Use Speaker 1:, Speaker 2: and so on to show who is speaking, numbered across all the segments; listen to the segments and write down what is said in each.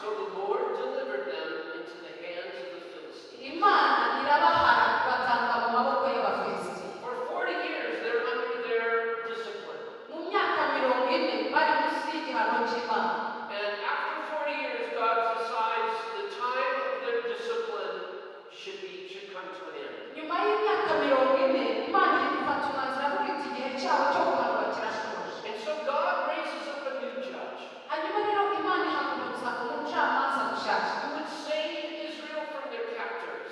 Speaker 1: So the Lord delivered them into the hands of the Philistines. For 40 years they're under their discipline. And after 40 years, God decides the time of their discipline should come to an end. And so God raises up a new judge who would save Israel from their captors.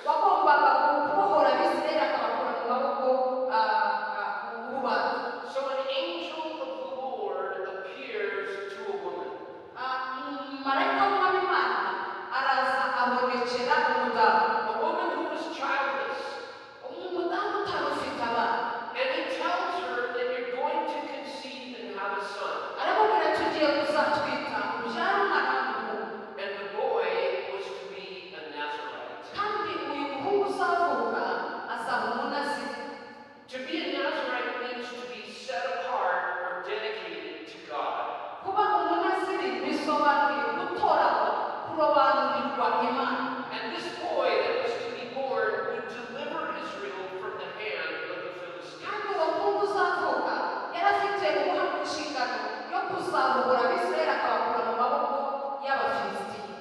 Speaker 1: So an angel of the Lord appears to a woman. A woman who was childless. And he tells her that you're going to conceive and have a son. And the boy was to be a Nazarite. To be a Nazarite means to be set apart or dedicated to God. And this boy that was to be born would deliver Israel from the hand of the Philistines.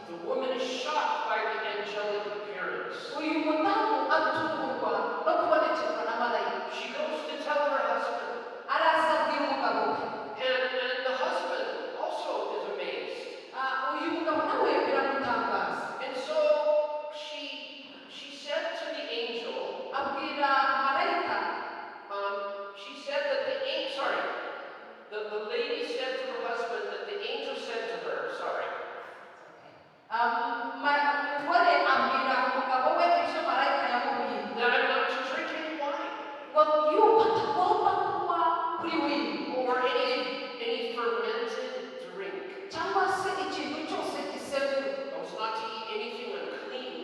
Speaker 1: The woman is shocked by the angelic appearance. She goes to tell her husband. And the husband also is amazed. And so she said to the angel, the lady said to her husband that the angel said to her, that I'm not to drink any wine or any fermented drink. I was not to eat anything unclean.